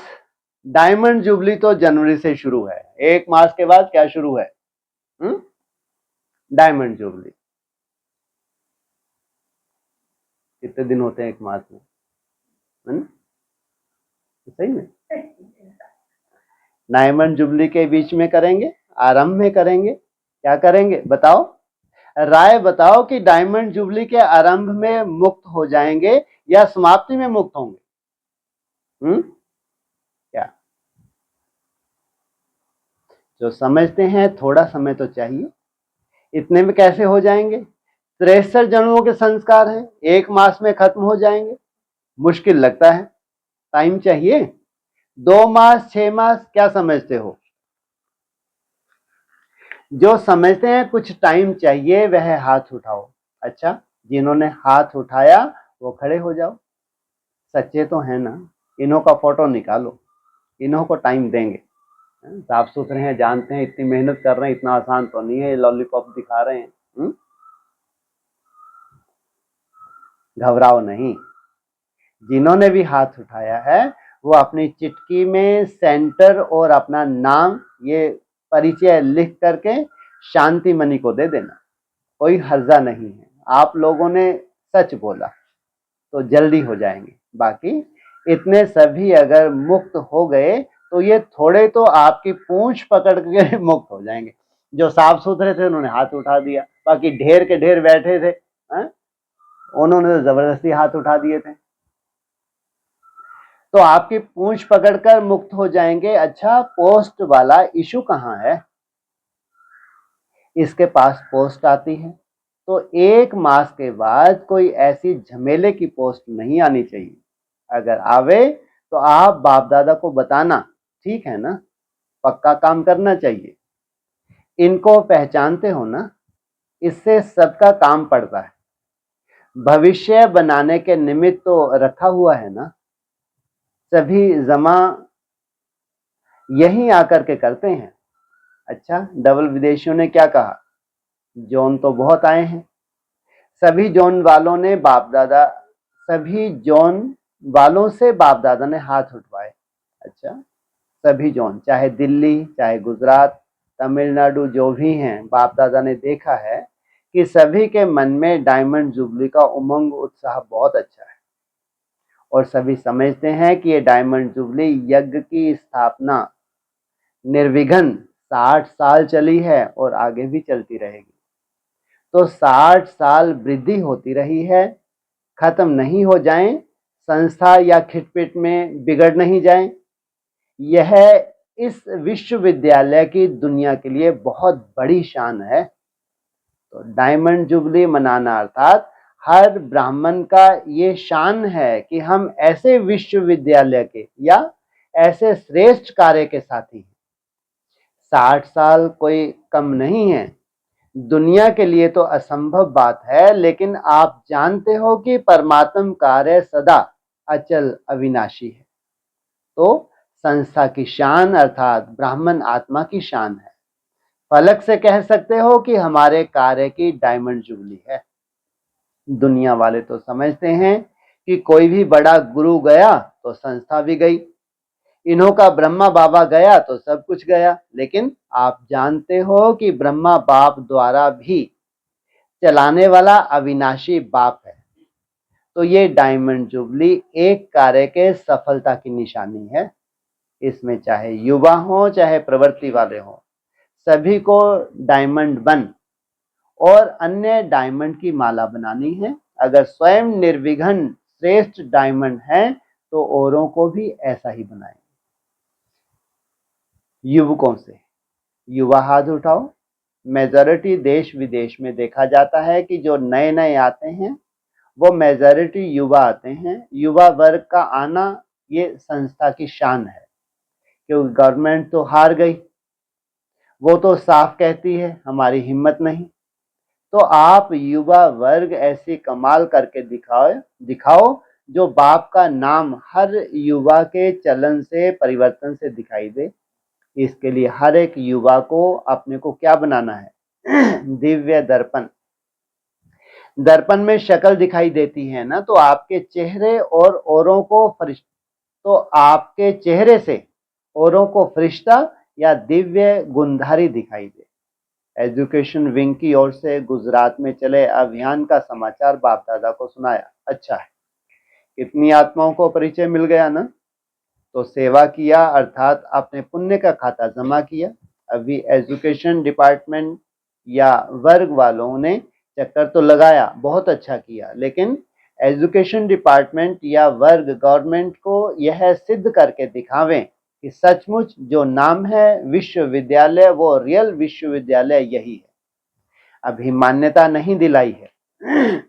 S1: डायमंड जुबली तो जनवरी से शुरू है, 1 मास के बाद क्या शुरू है, डायमंड जुबली। कितने दिन होते हैं 1 मास में, सही में डायमंड जुबली के बीच में करेंगे, आरंभ में करेंगे, क्या करेंगे बताओ, राय बताओ कि डायमंड जुबली के आरंभ में मुक्त हो जाएंगे या समाप्ति में मुक्त होंगे। क्या जो समझते हैं, थोड़ा समय तो चाहिए, इतने में कैसे हो जाएंगे। 63 जन्मों के संस्कार हैं, 1 मास में खत्म हो जाएंगे, मुश्किल लगता है, टाइम चाहिए। 2 मास 6 मास क्या समझते हो, जो समझते हैं कुछ टाइम चाहिए वह हाथ उठाओ। अच्छा, जिन्होंने हाथ उठाया वो खड़े हो जाओ, सच्चे तो है ना, इन्हों का फोटो निकालो, इन्हों को टाइम देंगे, साफ सुथरे हैं, जानते हैं इतनी मेहनत कर रहे हैं, इतना आसान तो नहीं है, लॉलीपॉप दिखा रहे हैं। घबराओ नहीं, जिन्होंने भी हाथ उठाया है वो अपनी चिटकी में सेंटर और अपना नाम, ये परिचय लिख करके शांति मणि को दे देना, कोई हर्जा नहीं है। आप लोगों ने सच बोला तो जल्दी हो जाएंगे। बाकी इतने सभी अगर मुक्त हो गए तो ये थोड़े तो आपकी पूंछ पकड़ के मुक्त हो जाएंगे। जो साफ सुथरे थे उन्होंने हाथ उठा दिया, बाकी ढेर के ढेर बैठे थे, उन्होंने तो जबरदस्ती हाथ उठा दिए थे। तो आपकी पूंछ पकड़कर मुक्त हो जाएंगे। अच्छा, पोस्ट वाला इशू कहाँ है? इसके पास पोस्ट आती है। तो 1 मास के बाद कोई ऐसी झमेले की पोस्ट नहीं आनी चाहिए। अगर आवे तो आप बाप दादा को बताना, ठीक है ना? पक्का काम करना चाहिए। इनको पहचानते हो ना? इससे सबका काम पड़ता है। भविष्य बनाने के निमित्त तो रखा हुआ है ना। सभी जमा यहीं आकर के करते हैं। अच्छा, डबल विदेशियों ने क्या कहा? जोन तो बहुत आए हैं। सभी जोन वालों ने बाप दादा सभी जोन वालों से बाप दादा ने हाथ उठवाए। अच्छा, सभी जोन, चाहे दिल्ली, चाहे गुजरात, तमिलनाडु, जो भी हैं, बाप दादा ने देखा है कि सभी के मन में डायमंड जुबली का उमंग उत्साह बहुत अच्छा है। और सभी समझते हैं कि ये डायमंड जुबली यज्ञ की स्थापना निर्विघ्न 60 साल चली है और आगे भी चलती रहेगी। तो 60 साल वृद्धि होती रही है, खत्म नहीं हो जाएं, संस्था या खिटपिट में बिगड़ नहीं जाएं। यह इस विश्वविद्यालय की दुनिया के लिए बहुत बड़ी शान है। तो डायमंड जुबली मनाना अर्थात हर ब्राह्मण का ये शान है कि हम ऐसे विश्वविद्यालय के या ऐसे श्रेष्ठ कार्य के साथी हैं। 60 साल कोई कम नहीं है। दुनिया के लिए तो असंभव बात है, लेकिन आप जानते हो कि परमात्म कार्य सदा अचल अविनाशी है। तो संस्था की शान अर्थात ब्राह्मण आत्मा की शान है। फलक से कह सकते हो कि हमारे कार्य की डायमंड जुबली है। दुनिया वाले तो समझते हैं कि कोई भी बड़ा गुरु गया तो संस्था भी गई, इन्हों का ब्रह्मा बाबा गया तो सब कुछ गया। लेकिन आप जानते हो कि ब्रह्मा बाप द्वारा भी चलाने वाला अविनाशी बाप है। तो ये डायमंड जुबली एक कार्य के सफलता की निशानी है। इसमें चाहे युवा हो चाहे प्रवृत्ति वाले हो, सभी को डायमंड बन और अन्य डायमंड की माला बनानी है। अगर स्वयं निर्विघ्न श्रेष्ठ डायमंड है तो औरों को भी ऐसा ही बनाएं। युवकों से, युवा हाथ उठाओ। मेजॉरिटी देश विदेश में देखा जाता है कि जो नए नए आते हैं वो मेजॉरिटी युवा आते हैं। युवा वर्ग का आना ये संस्था की शान है, क्योंकि गवर्नमेंट तो हार गई, वो तो साफ कहती है हमारी हिम्मत नहीं। तो आप युवा वर्ग ऐसी कमाल करके दिखाओ जो बाप का नाम हर युवा के चलन से परिवर्तन से दिखाई दे। इसके लिए हर एक युवा को अपने को क्या बनाना है? दिव्य दर्पण। दर्पण में शक्ल दिखाई देती है ना, तो आपके चेहरे और औरों को तो आपके चेहरे से औरों को फरिश्ता या दिव्य गुणधारी दिखाई दे। एजुकेशन विंग की ओर से गुजरात में चले अभियान का समाचार बाप दादा को सुनाया। अच्छा है, कितनी आत्माओं को परिचय मिल गया ना। तो सेवा किया अर्थात अपने पुण्य का खाता जमा किया। अभी एजुकेशन डिपार्टमेंट या वर्ग वालों ने चक्कर तो लगाया, बहुत अच्छा किया, लेकिन एजुकेशन डिपार्टमेंट या वर्ग गवर्नमेंट को यह सिद्ध करके दिखावें कि सचमुच जो नाम है विश्वविद्यालय वो रियल विश्वविद्यालय यही है। अभी मान्यता नहीं दिलाई है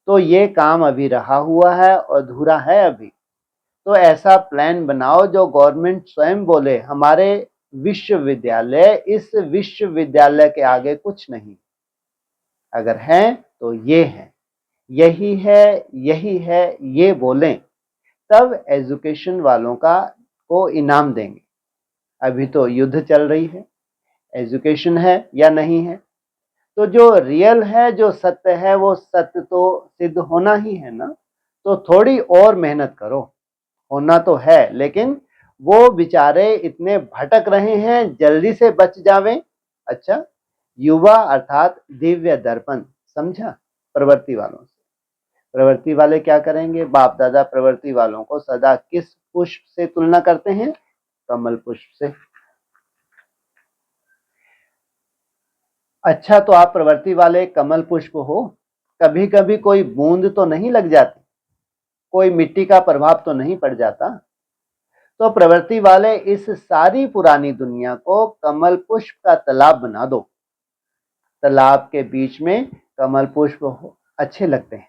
S1: तो ये काम अभी रहा हुआ है, अधूरा है अभी। तो ऐसा प्लान बनाओ जो गवर्नमेंट स्वयं बोले हमारे विश्वविद्यालय, इस विश्वविद्यालय के आगे कुछ नहीं। अगर है तो ये है, यही है, यही है, ये बोलें, तब एजुकेशन वालों को इनाम देंगे। अभी तो युद्ध चल रही है, एजुकेशन है या नहीं है। तो जो रियल है, जो सत्य है, वो सत्य तो सिद्ध होना ही है ना। तो थोड़ी और मेहनत करो, होना तो है, लेकिन वो बेचारे इतने भटक रहे हैं, जल्दी से बच जावें। अच्छा, युवा अर्थात दिव्य दर्पण, समझा? प्रवृत्ति वालों से, प्रवृत्ति वाले क्या करेंगे? बाप दादा प्रवृत्ति वालों को सदा किस पुष्प से तुलना करते हैं? कमल पुष्प से। अच्छा, तो आप प्रवृत्ति वाले कमल पुष्प हो, कभी कभी कोई बूंद तो नहीं लग जाती? कोई मिट्टी का प्रभाव तो नहीं पड़ जाता। तो प्रवृत्ति वाले इस सारी पुरानी दुनिया को कमल पुष्प का तालाब बना दो। तालाब के बीच में कमल पुष्प अच्छे लगते हैं,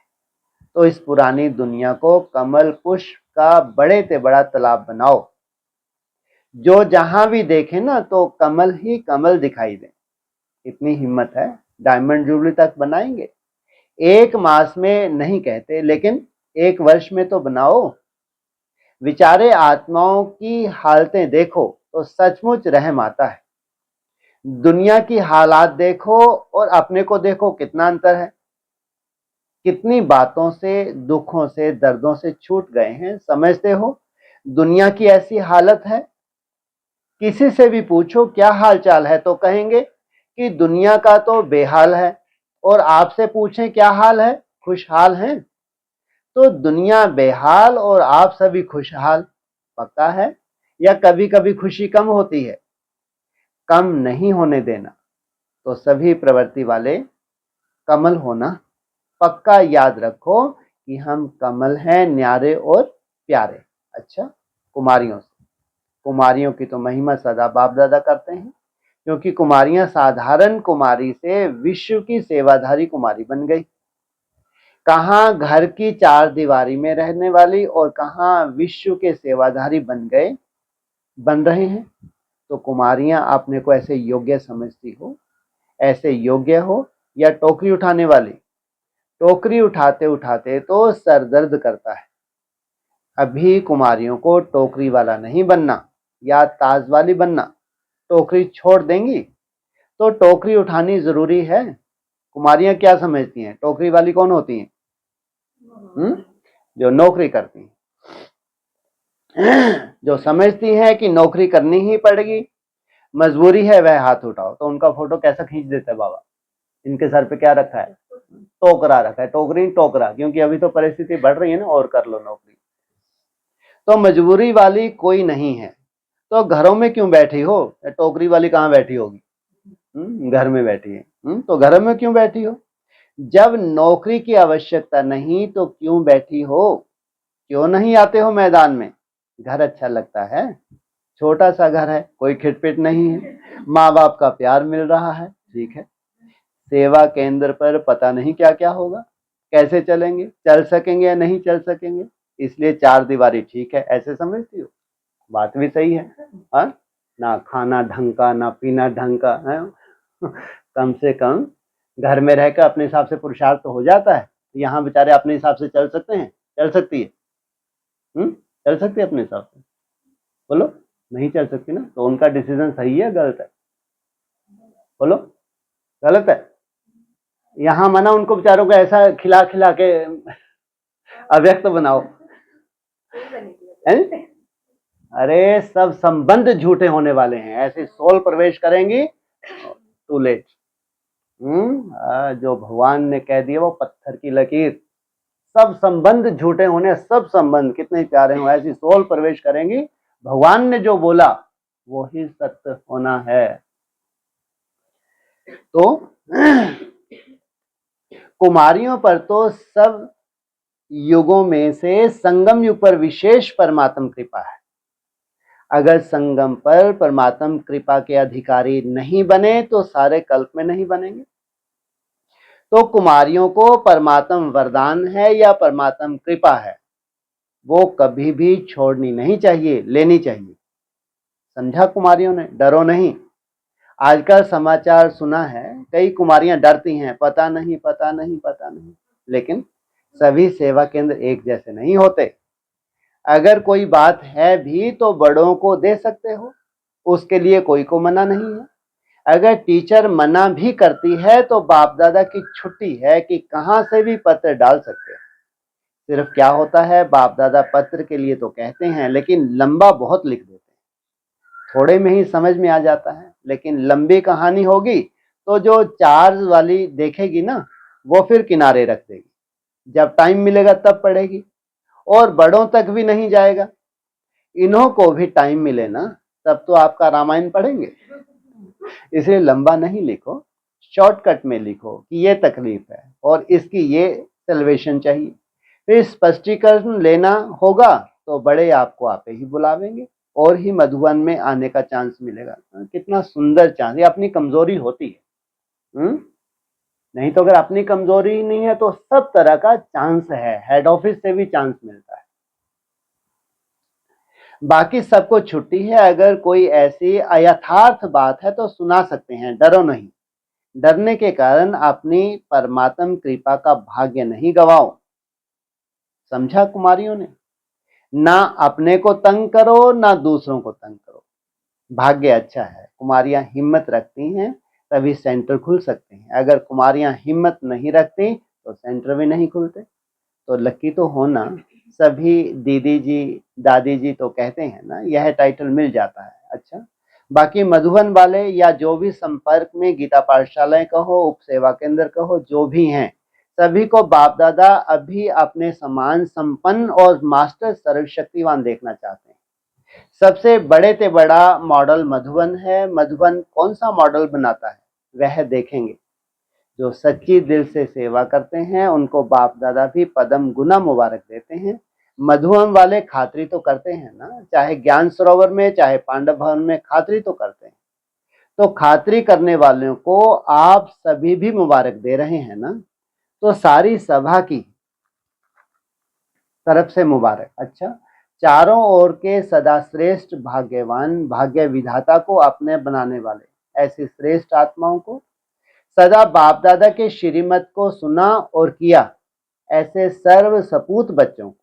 S1: तो इस पुरानी दुनिया को कमल पुष्प का बड़े से बड़ा तालाब बनाओ, जो जहां भी देखे ना तो कमल ही कमल दिखाई दे। इतनी हिम्मत है, डायमंड जुबली तक बनाएंगे। 1 मास में नहीं कहते, लेकिन 1 वर्ष में तो बनाओ। विचारे आत्माओं की हालतें देखो तो सचमुच रहम आता है। दुनिया की हालात देखो और अपने को देखो, कितना अंतर है। कितनी बातों से, दुखों से, दर्दों से छूट गए हैं, समझते हो। दुनिया की ऐसी हालत है, किसी से भी पूछो क्या हाल चाल है तो कहेंगे कि दुनिया का तो बेहाल है, और आपसे पूछें क्या हाल है, खुशहाल हैं। तो दुनिया बेहाल और आप सभी खुशहाल, पक्का है? या कभी कभी खुशी कम होती है? कम नहीं होने देना। तो सभी प्रवृत्ति वाले कमल होना पक्का याद रखो कि हम कमल हैं, न्यारे और प्यारे। अच्छा, कुमारियों से, कुमारियों की तो महिमा सदा बाप दादा करते हैं, क्योंकि कुमारियां साधारण कुमारी से विश्व की सेवाधारी कुमारी बन गई। कहां घर की 4 दीवारी में रहने वाली और कहां विश्व के सेवाधारी बन रहे हैं। तो कुमारियां अपने को ऐसे योग्य समझती हो, ऐसे योग्य हो, या टोकरी उठाने वाली? टोकरी उठाते उठाते तो सर दर्द करता है। अभी कुमारियों को टोकरी वाला नहीं बनना या ताज वाली बनना। टोकरी छोड़ देंगी तो टोकरी उठानी जरूरी है। कुमारियां क्या समझती हैं? टोकरी वाली कौन होती हैं? जो नौकरी करती हैं, जो समझती हैं कि नौकरी करनी ही पड़ेगी, मजबूरी है, वह हाथ उठाओ। तो उनका फोटो कैसा खींच देता है बाबा? इनके सर पे क्या रखा है? टोकरा रखा है। टोकरी टोकरा, क्योंकि अभी तो परिस्थिति बढ़ रही है ना, और कर लो नौकरी। तो मजबूरी वाली कोई नहीं है। तो घरों में क्यों बैठी हो? टोकरी वाली कहाँ बैठी होगी? घर में बैठी है। तो घरों में क्यों बैठी हो? जब नौकरी की आवश्यकता नहीं तो क्यों बैठी हो? क्यों नहीं आते हो मैदान में? घर अच्छा लगता है, छोटा सा घर है, कोई खिटपिट नहीं है, माँ बाप का प्यार मिल रहा है, ठीक है। सेवा केंद्र पर पता नहीं क्या क्या होगा, कैसे चलेंगे, चल सकेंगे या नहीं चल सकेंगे, इसलिए 4 दीवारी ठीक है, ऐसे समझती हो? बात भी सही है। हा? ना खाना ढंग का, ना पीना ढंग का है। कम से कम घर में रहकर अपने हिसाब से पुरुषार्थ तो हो जाता है। यहाँ बेचारे अपने हिसाब से चल सकते हैं? चल सकती है? चल सकती है अपने हिसाब से? बोलो, नहीं चल सकती ना। तो उनका डिसीजन सही है गलत है? बोलो, गलत है। यहाँ मना उनको बेचारों को ऐसा खिला खिला के अव्यक्त बनाओ है? अरे सब संबंध झूठे होने वाले हैं, ऐसे सोल प्रवेश करेंगी, टू लेट। जो भगवान ने कह दिया वो पत्थर की लकीर। सब संबंध झूठे होने, सब संबंध कितने प्यारे हो, ऐसी सोल प्रवेश करेंगी। भगवान ने जो बोला वो ही सत्य होना है। तो कुमारियों पर तो सब युगों में से संगम युग पर विशेष परमात्म कृपा है। अगर संगम पर परमात्म कृपा के अधिकारी नहीं बने तो सारे कल्प में नहीं बनेंगे। तो कुमारियों को परमात्म वरदान है या परमात्म कृपा है, वो कभी भी छोड़नी नहीं चाहिए, लेनी चाहिए। समझा कुमारियों ने? डरो नहीं। आज का समाचार सुना है, कई कुमारियां डरती हैं, पता नहीं पता नहीं पता नहीं। लेकिन सभी सेवा केंद्र एक जैसे नहीं होते। अगर कोई बात है भी तो बड़ों को दे सकते हो, उसके लिए कोई को मना नहीं है। अगर टीचर मना भी करती है तो बाप दादा की छुट्टी है कि कहां से भी पत्र डाल सकते हैं। सिर्फ क्या होता है, बाप दादा पत्र के लिए तो कहते हैं, लेकिन लंबा बहुत लिख देते हैं। थोड़े में ही समझ में आ जाता है, लेकिन लंबी कहानी होगी तो जो चार्ज वाली देखेगी ना, वो फिर किनारे रख देगी। जब टाइम मिलेगा तब पढ़ेगी, और बड़ों तक भी नहीं जाएगा। इन्हों को भी टाइम मिले ना, तब तो आपका रामायण पढ़ेंगे। इसलिए लंबा नहीं लिखो, शॉर्टकट में लिखो कि ये तकलीफ है और इसकी ये सल्वेशन चाहिए। फिर स्पष्टीकरण लेना होगा तो बड़े आपको आपे ही बुलावेंगे और ही मधुबन में आने का चांस मिलेगा। कितना सुंदर चांस, ये अपनी कमजोरी होती है। नहीं तो अगर अपनी कमजोरी नहीं है तो सब तरह का चांस है, हेड ऑफिस से भी चांस मिलता है। बाकी सबको छुट्टी है, अगर कोई ऐसी अयथार्थ बात है तो सुना सकते हैं, डरो नहीं। डरने के कारण अपनी परमात्म कृपा का भाग्य नहीं गवाओ। समझा कुमारियों ने? ना अपने को तंग करो ना दूसरों को तंग करो। भाग्य अच्छा है, कुमारियां हिम्मत रखती हैं तभी सेंटर खुल सकते हैं। अगर कुमारियां हिम्मत नहीं रखती तो सेंटर भी नहीं खुलते। तो लकी तो होना, सभी दीदी जी दादी जी तो कहते हैं ना, यह टाइटल मिल जाता है। अच्छा, बाकी मधुबन वाले या जो भी संपर्क में गीता पाठशालाएं कहो, उप सेवा केंद्र कहो, जो भी हैं, सभी को बाप दादा अभी अपने समान संपन्न और मास्टर सर्वशक्तिवान देखना चाहते हैं। सबसे बड़े से बड़ा मॉडल मधुबन है। मधुबन कौन सा मॉडल बनाता है वह देखेंगे। जो सच्ची दिल से सेवा करते हैं उनको बाप दादा भी पदम गुना मुबारक देते हैं। मधुबन वाले खातरी तो करते हैं ना, चाहे ज्ञान सरोवर में चाहे पांडव भवन में खातरी तो करते हैं। तो खातरी करने वालों को आप सभी भी मुबारक दे रहे हैं ना, तो सारी सभा की तरफ से मुबारक। अच्छा, चारों ओर के सदा श्रेष्ठ भाग्यवान भाग्य विधाता को अपने बनाने वाले ऐसी श्रेष्ठ आत्माओं को, सदा बाप दादा के श्रीमत को सुना और किया ऐसे सर्व सपूत बच्चों को,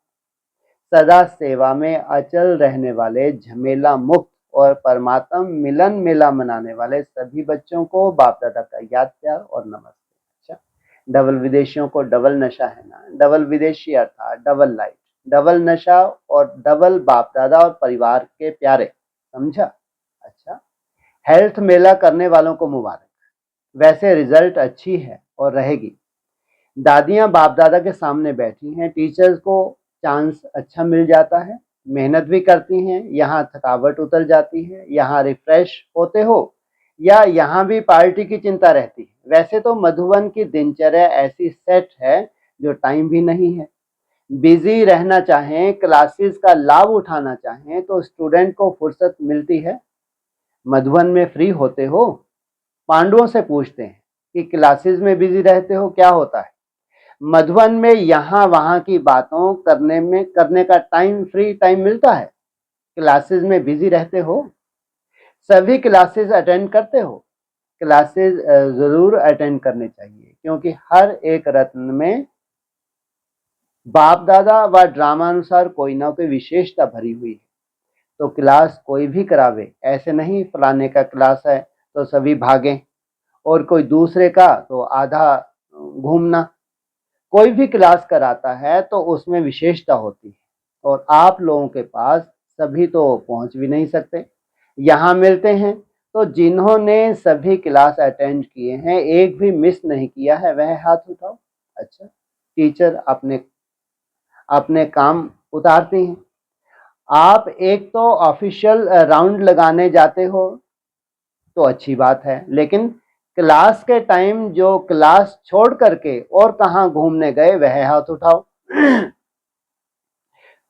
S1: सदा सेवा में अचल रहने वाले झमेला मुक्त और परमात्मा मिलन मेला मनाने वाले सभी बच्चों को बाप दादा का याद प्यार और नमस्ते। अच्छा, डबल विदेशियों को डबल नशा है ना, डबल विदेशी अर्थात डबल लाइफ, डबल नशा और डबल बाप दादा और परिवार के प्यारे। समझा? अच्छा, हेल्थ मेला करने वालों को मुबारक, वैसे रिजल्ट अच्छी है और रहेगी। दादियां बाप दादा के सामने बैठी हैं, टीचर्स को चांस अच्छा मिल जाता है, मेहनत भी करती हैं, यहाँ थकावट उतर जाती है, यहाँ रिफ्रेश होते हो या यहाँ भी पार्टी की चिंता रहती है। वैसे तो मधुबन की दिनचर्या ऐसी सेट है जो टाइम भी नहीं है। बिजी रहना चाहें, क्लासेस का लाभ उठाना चाहें तो स्टूडेंट को फुर्सत मिलती है। मधुबन में फ्री होते हो? पांडवों से पूछते हैं कि क्लासेस में बिजी रहते हो, क्या होता है? मधुबन में यहाँ वहाँ की बातों करने का टाइम, फ्री टाइम मिलता है। क्लासेस में बिजी रहते हो? सभी क्लासेस अटेंड करते हो? क्लासेस जरूर अटेंड करने चाहिए, क्योंकि हर एक रत्न में बाप दादा व ड्रामा अनुसार कोई ना कोई विशेषता भरी हुई है। तो क्लास कोई भी करावे, ऐसे नहीं फलाने का क्लास है तो सभी भागें और कोई दूसरे का तो आधा घूमना। कोई भी क्लास कराता है तो उसमें विशेषता होती है और आप लोगों के पास सभी तो पहुंच भी नहीं सकते। यहाँ मिलते हैं तो जिन्होंने सभी क्लास अटेंड किए हैं, एक भी मिस नहीं किया है, वह हाथ उठाओ। अच्छा, टीचर अपने अपने काम उतारती हैं। आप एक तो ऑफिशियल राउंड लगाने जाते हो तो अच्छी बात है, लेकिन क्लास के टाइम जो क्लास छोड़ करके और कहाँ घूमने गए वह हाथ उठाओ।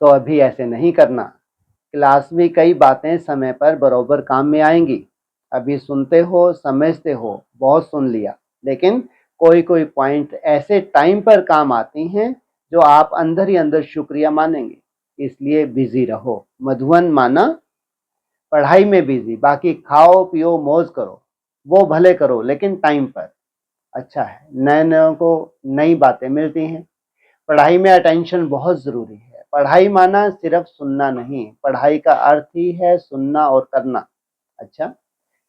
S1: तो अभी ऐसे नहीं करना। क्लास में कई बातें समय पर बरोबर काम में आएंगी। अभी सुनते हो, समझते हो, बहुत सुन लिया, लेकिन कोई कोई पॉइंट ऐसे टाइम पर काम आती हैं जो आप अंदर ही अंदर शुक्रिया मानेंगे। इसलिए बिजी रहो। मधुबन माना पढ़ाई में बिजी, बाकी खाओ पियो मौज करो, वो भले करो लेकिन टाइम पर। अच्छा है, नए नए को नई बातें मिलती हैं। पढ़ाई में अटेंशन बहुत जरूरी है। पढ़ाई माना सिर्फ सुनना नहीं, पढ़ाई का अर्थ ही है सुनना और करना। अच्छा,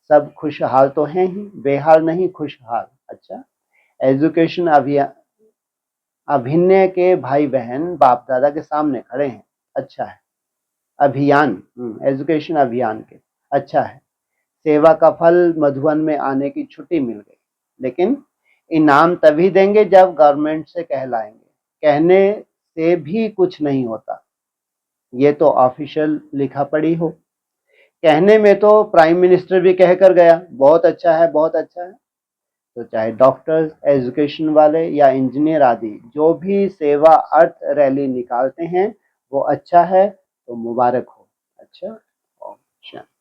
S1: सब खुशहाल तो हैं ही, बेहाल नहीं, खुशहाल। अच्छा, एजुकेशन अभिनय के भाई बहन बाप दादा के सामने खड़े हैं। अच्छा है, अभियान, एजुकेशन अभियान के। अच्छा है, सेवा का फल मधुबन में आने की छुट्टी मिल गई, लेकिन इनाम तभी देंगे जब गवर्नमेंट से कहलाएंगे। कहने से भी कुछ नहीं होता, ये तो ऑफिशियल लिखा पड़ी हो। कहने में तो प्राइम मिनिस्टर भी कहकर गया बहुत अच्छा है बहुत अच्छा है, तो चाहे डॉक्टर्स, एजुकेशन वाले या इंजीनियर आदि जो भी सेवा अर्थ रैली निकालते हैं वो अच्छा है, तो मुबारक हो। अच्छा, ओम शांति।